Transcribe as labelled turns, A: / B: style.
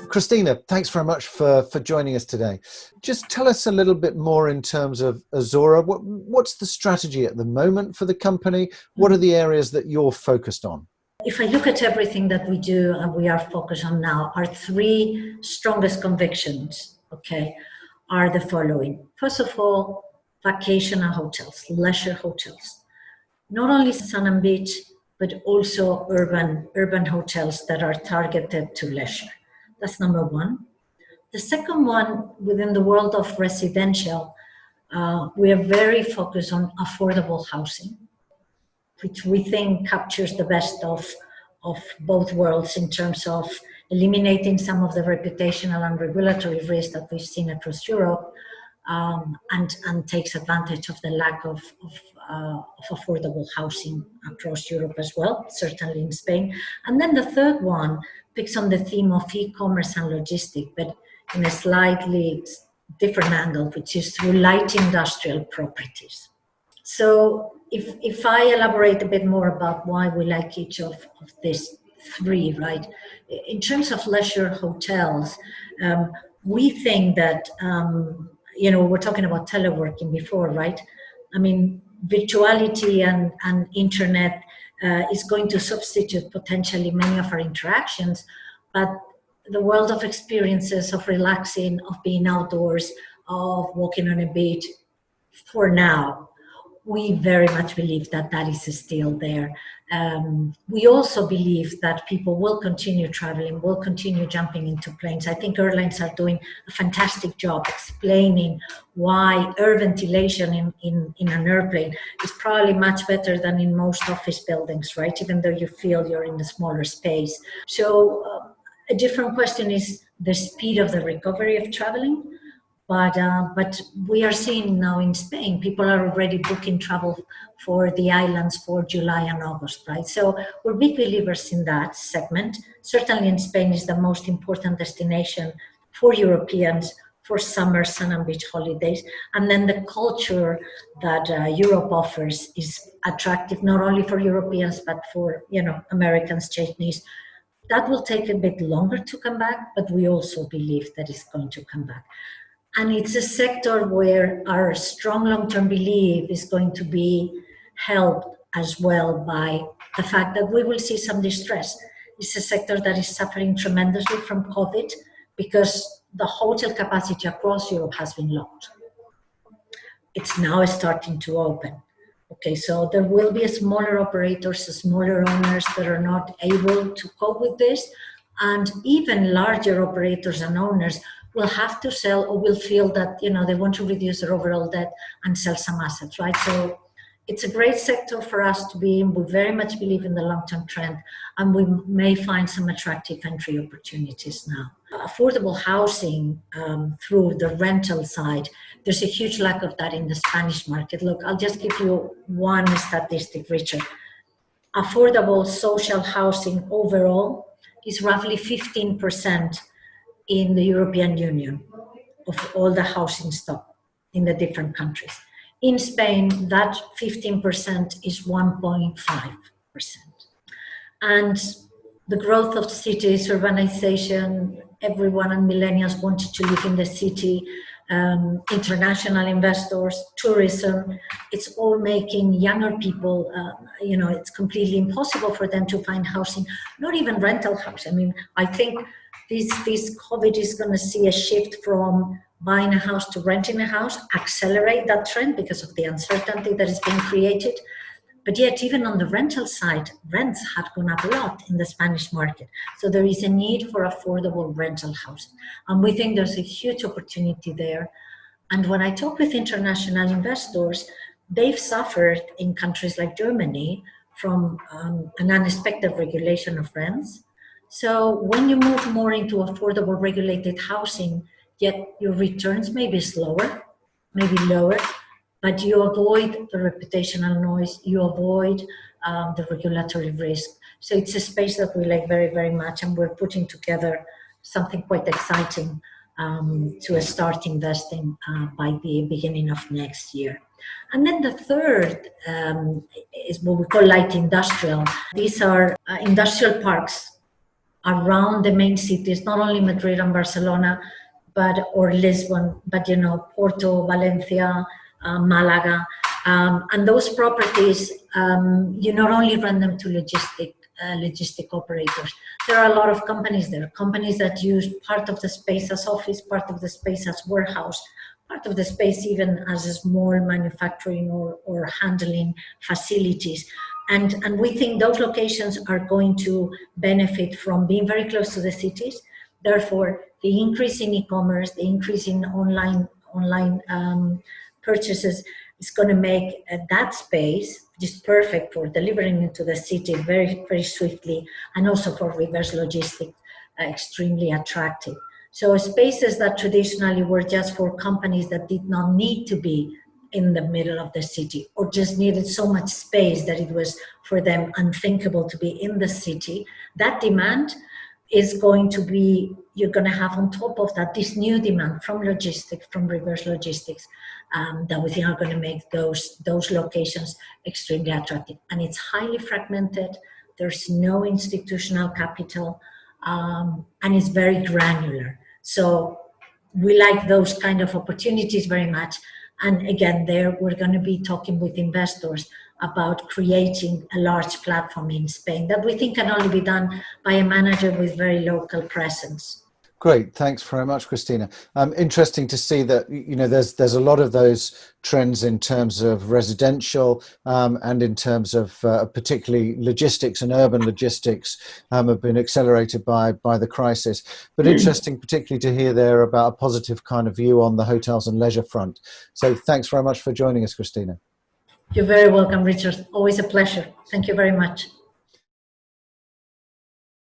A: Cristina, thanks very much for joining us today. Just tell us a little bit more in terms of Azora. What's the strategy at the moment for the company? What are the areas that you're focused on?
B: If I look at everything that we do and we are focused on now, our three strongest convictions, are the following. First of all, vacation and hotels, leisure hotels. Not only sun and beach, but also urban hotels that are targeted to leisure. That's number one. The second one, within the world of residential, we are very focused on affordable housing, which we think captures the best of both worlds in terms of eliminating some of the reputational and regulatory risks that we've seen across Europe, and takes advantage of the lack of affordable housing across Europe as well, certainly in Spain. And then the third one picks on the theme of e-commerce and logistics, but in a slightly different angle, which is through light industrial properties. So if I elaborate a bit more about why we like each of these three, right? In terms of leisure hotels, we think that, we're talking about teleworking before, right? I mean, virtuality and internet is going to substitute potentially many of our interactions, but the world of experiences, of relaxing, of being outdoors, of walking on a beach, for now, we very much believe that that is still there. We also believe that people will continue traveling, will continue jumping into planes. I think airlines are doing a fantastic job explaining why air ventilation in an airplane is probably much better than in most office buildings, right? Even though you feel you're in a smaller space. So a different question is the speed of the recovery of traveling. But we are seeing now in Spain, people are already booking travel for the islands for July and August, right? So we're big believers in that segment. Certainly in Spain is the most important destination for Europeans for summer sun and beach holidays. And then the culture that Europe offers is attractive, not only for Europeans, but for, Americans, Chinese. That will take a bit longer to come back, but we also believe that it's going to come back. And it's a sector where our strong long-term belief is going to be helped as well by the fact that we will see some distress. It's a sector that is suffering tremendously from COVID because the hotel capacity across Europe has been locked. It's now starting to open. So there will be smaller operators, smaller owners that are not able to cope with this, and even larger operators and owners will have to sell or will feel that, they want to reduce their overall debt and sell some assets, right? So it's a great sector for us to be in. We very much believe in the long-term trend, and we may find some attractive entry opportunities now. Affordable housing through the rental side, there's a huge lack of that in the Spanish market. Look, I'll just give you one statistic, Richard. Affordable social housing overall is roughly 15% in the European Union of all the housing stock in the different countries. In Spain, that 15% is 1.5%. And the growth of cities, urbanization, everyone and millennials wanted to live in the city, international investors, tourism, it's all making younger people, it's completely impossible for them to find housing, not even rental housing. I mean, I think this COVID is going to see a shift from buying a house to renting a house, accelerate that trend because of the uncertainty that is being created. But yet, even on the rental side, rents had gone up a lot in the Spanish market. So there is a need for affordable rental housing. And we think there's a huge opportunity there. And when I talk with international investors, they've suffered in countries like Germany from an unexpected regulation of rents. So when you move more into affordable regulated housing, yet your returns may be slower, maybe lower, but you avoid the reputational noise, you avoid the regulatory risk. So it's a space that we like very, very much, and we're putting together something quite exciting to start investing by the beginning of next year. And then the third is what we call light industrial. These are industrial parks around the main cities, not only Madrid and Barcelona, or Lisbon, but Porto, Valencia, Malaga, and those properties. You not only rent them to logistic operators. There are a lot of companies there. Companies that use part of the space as office, part of the space as warehouse, part of the space even as a small manufacturing or handling facilities. And we think those locations are going to benefit from being very close to the cities. Therefore, the increase in e-commerce, the increase in online purchases is going to make that space just perfect for delivering into the city very, very swiftly, and also for reverse logistics, extremely attractive. So spaces that traditionally were just for companies that did not need to be in the middle of the city, or just needed so much space that it was for them unthinkable to be in the city, that demand is going to be, you're going to have on top of that this new demand from logistics, from reverse logistics, that we think are going to make those locations extremely attractive. And it's highly fragmented. There's no institutional capital, and it's very granular. So we like those kind of opportunities very much. And again, there we're going to be talking with investors about creating a large platform in Spain that we think can only be done by a manager with very local presence.
A: Great, thanks very much, Cristina. Interesting to see that there's a lot of those trends in terms of residential and in terms of particularly logistics and urban logistics have been accelerated by the crisis. But interesting, particularly to hear there about a positive kind of view on the hotels and leisure front. So thanks very much for joining us, Cristina.
B: You're very welcome, Richard. Always a pleasure. Thank you very much.